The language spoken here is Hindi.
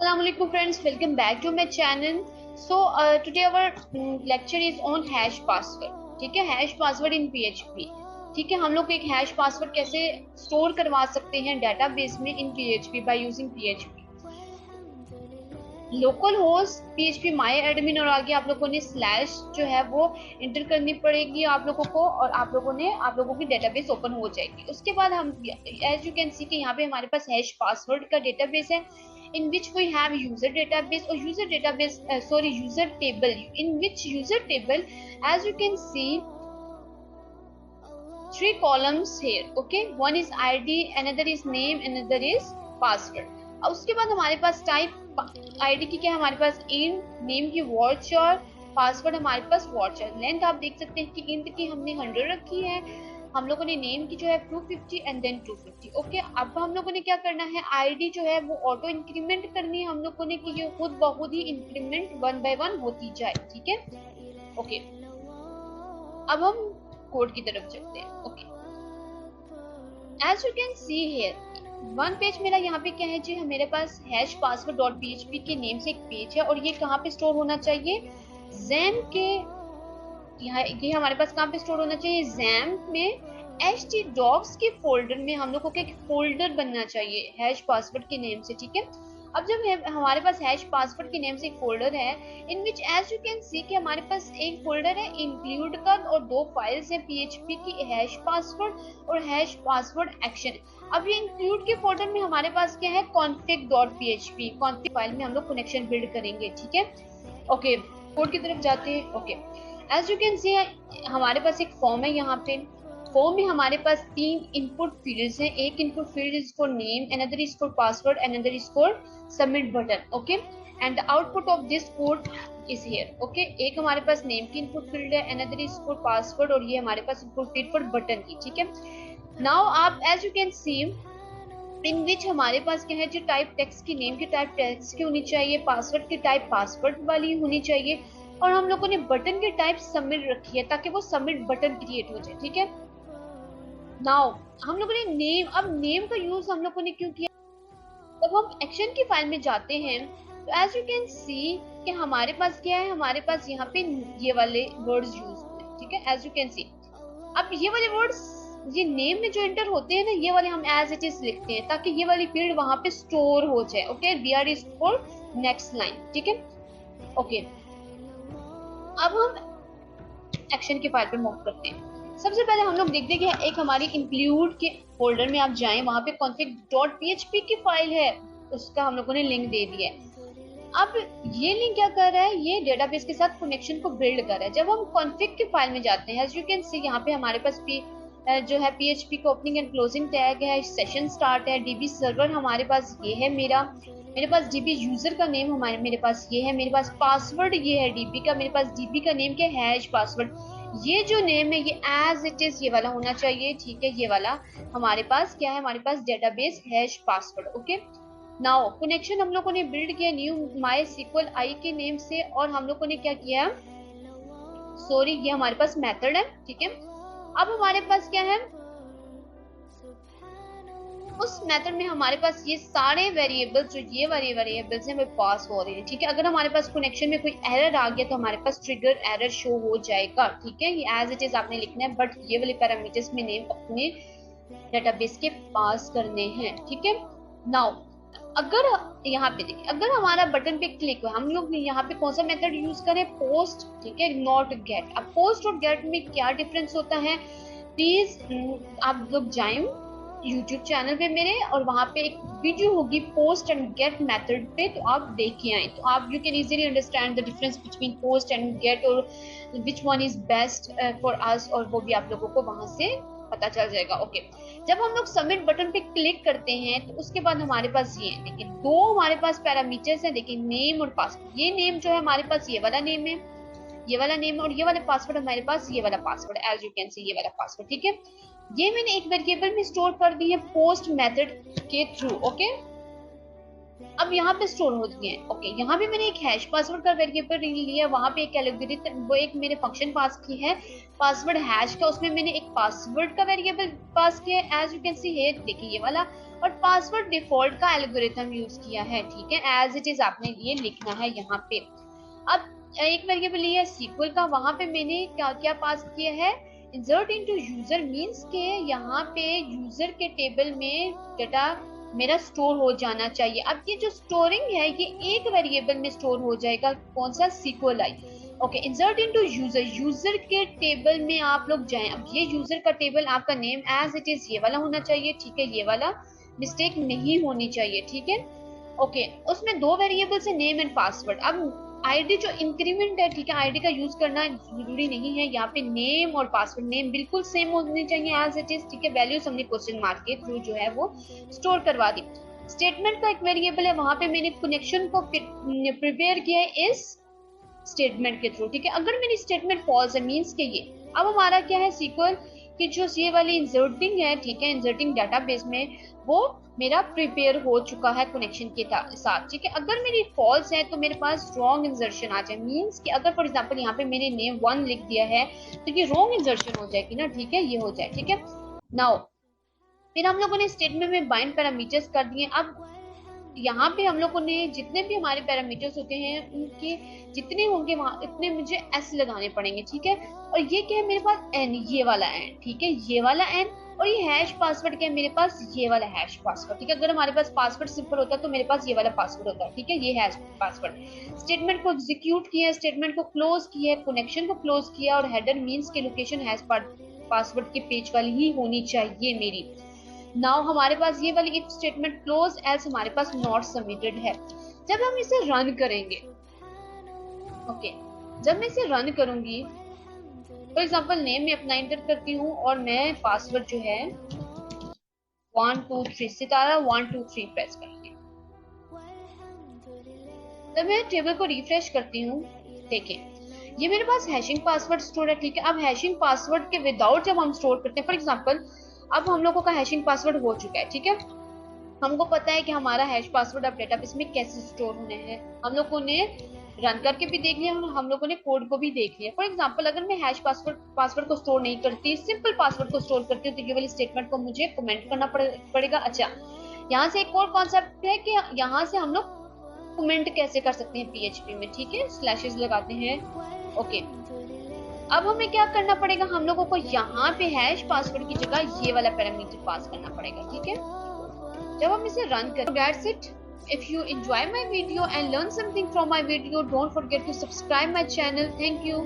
Assalamualaikum friends, welcome back to my channel. Today our lecture is on hash password. ठीक है, हैश पासवर्ड इन PHP. ठीक है, हम लोग एक हैश पासवर्ड कैसे स्टोर करवा सकते हैं डेटाबेस में इन PHP by using PHP. Local host PHP my admin और आगे आप लोगों ने स्लैश जो है वो इंटर करनी पड़ेगी आप लोगों को और आप लोगों की डेटाबेस ओपन हो जाएगी. उसके बाद हम एज यू कैन सी कि यहाँ पे हमारे पास हैश पासवर्ड का डेटाबेस है in which we have user database or user table in which user table as you can see 3 columns here. Okay, one is ID, another is name, another is password. अब उसके बाद हमारे पास टाइप आईडी की क्या है, हमारे पास int, नेम की वॉच और पासवर्ड हमारे पास वॉच है. लेंथ आप देख सकते हैं कि int की हमने 100 रखी है, हम लोगों ने नेम की जो है 250 एंड देन 250. ओके, अब हम लोगों ने क्या करना है, आईडी जो है वो ऑटो इंक्रीमेंट करनी है हम लोगों ने कि ये खुद ब खुद ही इंक्रीमेंट 1 बाय 1 होती जाए. ठीक है, ओके. अब हम कोड की तरफ चलते हैं. Okay, as you can see here one page मेरा यहाँ पे क्या है जी, मेरे पास हैश पासवर्ड डॉट PHP के नेम से एक पेज है और ये कहाँ पे स्टोर होना चाहिए, जैम के यहाँ, ये हमारे पास कहाँ पे स्टोर होना चाहिए, जैम्प में htdocs के फोल्डर में हम लोगों को एक फोल्डर बनना चाहिए हैश पासवर्ड के नेम से. ठीक है, अब जब हमारे पास हैश पासवर्ड के नेम से एक फोल्डर है इन विच एज यू कैन सी कि हमारे पास एक फोल्डर है इंक्लूड का और 2 फाइल्स है PHP की, हैश पासवर्ड और हैश पासवर्ड एक्शन. अब ये इंक्लूड के फोल्डर में हमारे पास क्या है, config.php, config फाइल में हम लोग कनेक्शन बिल्ड करेंगे. ठीक है, ओके, कोड की तरफ जाते हैं. Okay, as you can see हमारे पास एक फॉर्म है, यहाँ पे फॉर्म में हमारे पास 3 इनपुट फील्ड्स हैं. एक input field is for name, another is for password, another is for submit button. Okay, and the output of this code is here. Okay, एक हमारे पास नेम की इनपुट फील्ड है, अनदर इज फॉर पासवर्ड और ये हमारे पास इनपुट फील्ड फॉर बटन की. ठीक है, नाउ आप एज यू कैन सी इन विच हमारे पास क्या है जो टाइप टेक्स्ट की, नेम की टाइप टेक्स्ट की होनी चाहिए, पासवर्ड की टाइप पासवर्ड वाली होनी चाहिए और हम लोगों ने बटन की टाइप सबमिट रखी है ताकि वो सबमिट बटन क्रिएट हो जाए. ठीक है, नाउ हम लोगों ने नेम, अब नेम का यूज हम लोगों ने क्यों किया, जब हम एक्शन की फाइल में जाते हैं तो एज यू कैन सी कि हमारे पास क्या है, हमारे पास यहाँ पे ये वाले वर्ड्स यूज हुए. ठीक है, एज यू कैन सी अब ये वाले वर्ड्स ये नेम में जो एंटर होते हैं ना, ये वाले हम एज इट इज लिखते हैं ताकि ये वाली फील्ड वहां पे स्टोर हो जाए. Okay, BR is for next line. ठीक है, ओके, अब हम एक्शन की फाइल पे मूव करते हैं. सबसे पहले हम लोग देखते हैं कि एक हमारी इंक्लूड के फोल्डर में आप जाएं, वहां पे config.php की फाइल है, उसका हम लोगों ने लिंक दे दिया है. अब ये लिंक क्या कर रहा है, ये डेटाबेस के साथ कनेक्शन को बिल्ड कर रहा है. जब हम config की फाइल में जाते हैं एज यू कैन सी यहाँ पे हमारे पास जो है PHP का ओपनिंग एंड क्लोजिंग टैग है, सेशन स्टार्ट है, DB सर्वर हमारे पास ये है, मेरे पास DB यूजर का नेम मेरे पास ये है, मेरे पास पासवर्ड ये है DB का, मेरे पास DB का नेम क्या है, हैश पासवर्ड. ये जो नेम है ये एज इट इज ये वाला होना चाहिए. ठीक है, ये वाला हमारे पास क्या है, हमारे पास database hash password. Okay, now connection हम लोगों ने बिल्ड किया न्यू MySQL I के नेम से और हम लोगों ने क्या किया, ये हमारे पास मेथड है. ठीक है, अब हमारे पास क्या है, उस मेथड में हमारे पास ये सारे वेरिएबल्स जो ये वाले वेरिएबल्स हैं वो पास हो रहे हैं. ठीक है, अगर हमारे पास कनेक्शन में कोई एरर आ गया तो हमारे पास ट्रिगर एरर शो हो जाएगा. ठीक है, ये एज इट इज आपने लिखना है, बट ये वाले पैरामीटर्स में नेम अपने डेटाबेस के पास करने हैं. ठीक है, नाउ अगर यहाँ पे देखिए, अगर हमारा बटन पे क्लिक हुआ, हम लोग यहाँ पे कौन सा मेथड यूज करें, पोस्ट. ठीक है, नॉट गेट. अब पोस्ट और गेट में क्या डिफरेंस होता है, प्लीज आप लोग जाएं YouTube चैनल पे मेरे और वहां पे एक वीडियो होगी पोस्ट एंड गेट मेथड पे, तो आप देख के आए तो आप you can easily understand the difference between post and get और which one is best for us, और वो भी आप लोगों को वहां से पता चल जाएगा. ओके, जब हम लोग सबमिट बटन पे क्लिक करते हैं तो उसके बाद हमारे पास ये देखिए 2 हमारे पास पैरामीटर्स हैं. देखिए नेम और पासवर्ड. ये नेम जो है हमारे पास ये वाला नेम है, ये वाला नेम, और ये वाला पासवर्ड हमारे पास ये वाला password as you can see ये वाला पासवर्ड. ठीक है, ये मैंने एक वेरिएबल में स्टोर कर दी है पोस्ट मेथड के थ्रू. ओके, अब यहाँ पे स्टोर होती है। ओके, यहाँ पे मैंने एक हैश पासवर्ड का वेरिएबल लिया, वहां पे एक एल्गोरिथम, वो एक मैंने फंक्शन पास की है पासवर्ड हैश का, उसमें मैंने एक पासवर्ड का वेरिएबल पास किया है, as you can see here, देखिए ये वाला, और पासवर्ड डिफॉल्ट का एल्गोरिथम यूज किया है, ठीक है, एज इट इज आपने ये लिखना है यहाँ पे। अब एक वेरिएबल लिया है सीक्वल का, वहां पे मैंने क्या क्या पास किया है, इंसर्ट इनटू यूजर, मींस के यहाँ पे यूजर के टेबल में डाटा मेरा स्टोर हो जाना चाहिए। अब ये जो स्टोरिंग है ये एक वेरिएबल में स्टोर हो जाएगा, कौन सा, SQLi. Okay, insert into user, user के टेबल में आप लोग जाएं। अब ये यूजर का टेबल, आपका नेम एज इट इज ये वाला होना चाहिए, ठीक है, ये वाला मिस्टेक नहीं होनी चाहिए, ठीक है। ओके, उसमें दो वेरिएबल्स है, नेम एंड पासवर्ड। अब आईडी जो इंक्रीमेंट है, ठीक है, आईडी का यूज करना जरूरी नहीं है, यहाँ पे नेम और पासवर्ड, नेम बिल्कुल सेम होने चाहिए एज इट इज, ठीक है, वैल्यूज हमने क्वेश्चन मार्क के थ्रू जो है वो स्टोर करवा दी। स्टेटमेंट का एक वेरिएबल है, वहां पे मैंने कनेक्शन को प्रिपेयर किया है इस स्टेटमेंट के थ्रू, ठीक है। अगर मेरी स्टेटमेंट फॉल्स है, मींस के ये अब हमारा क्या है, सीक्वल की जो ये वाली इंसर्टिंग है, ठीक है, इंसर्टिंग डाटाबेस में वो मेरा प्रिपेयर हो चुका है कनेक्शन के साथ, ठीक है। अगर मेरी फॉल्स है तो मेरे पास रॉन्ग इंसर्शन आ जाए, मींस कि अगर फॉर एग्जांपल यहाँ पे मैंने नेम 1 लिख दिया है तो ये रॉन्ग इंसर्शन हो जाएगी ना, ठीक है, ये हो जाए, ठीक है। नाउ फिर हम लोगों ने स्टेटमेंट में बाइंड पैरामीटर्स कर दिए। अब यहाँ पे हम लोगों ने जितने भी हमारे पैरामीटर्स होते हैं उनके जितने होंगे वहां इतने मुझे एस लगाने पड़ेंगे, ठीक है। और ये क्या है मेरे पास, एन, ये वाला एन, ठीक है, ये वाला एन, और ये हैश पासवर्ड क्या है मेरे पास, ये वाला हैश पासवर्ड, ठीक है। अगर हमारे पास पासवर्ड सिंपल होता तो मेरे पास ये वाला पासवर्ड होता, ठीक है, ये हैश पासवर्ड। स्टेटमेंट को एग्जीक्यूट किया, स्टेटमेंट को क्लोज किया, कनेक्शन को क्लोज किया, और हेडर मींस की लोकेशन हैश पासवर्ड के पेज वाली ही होनी चाहिए मेरी। नाउ हमारे पास ये वाली इफ स्टेटमेंट क्लोज, एल्स हमारे पास नॉट सबमिटेड है। जब हम इसे रन करेंगे, ओके, जब मैं इसे रन करूंगी, फॉर एग्जांपल नेम में अपना इंटर करती हूँ और मैं पासवर्ड जो है 1 2 3 सितारा 1 2 3 प्रेस करती हूँ। जब मैं टेबल को रिफ्रेश करती हूँ, देखें ये मेरे पास हैशिंग पासवर्ड स्टोर है, ठीक है। अब हैशिंग पासवर्ड के विदाउट जब हम स्टोर करते हैं, फॉर एग्जांपल अब हम लोगों का हैशिंग पासवर्ड हो चुका है, ठीक है, हमको पता है कि हमारा हैश पासवर्ड अब डेटाबेस में कैसे स्टोर होने हैं, हम लोगों ने रन करके भी देख लिया, हम लोगों ने कोड को भी देख लिया। फॉर एग्जांपल अगर मैं हैश पासवर्ड को स्टोर नहीं करती, सिंपल पासवर्ड को स्टोर करती हूँ, तो ये वाली स्टेटमेंट को मुझे कमेंट करना पड़ेगा। अच्छा, यहाँ से एक और कॉन्सेप्ट है कि यहाँ से हम लोग कमेंट कैसे कर सकते हैं PHP में, ठीक है, स्लैशेस लगाते हैं। ओके, अब हमें क्या करना पड़ेगा, हम लोगों को यहाँ पे हैश पासवर्ड की जगह ये वाला पैरामीटर पास करना पड़ेगा, ठीक है। जब हम इसे रन करें, that's it. If you enjoy my video and learn something from my video, don't forget to subscribe my channel. Thank you.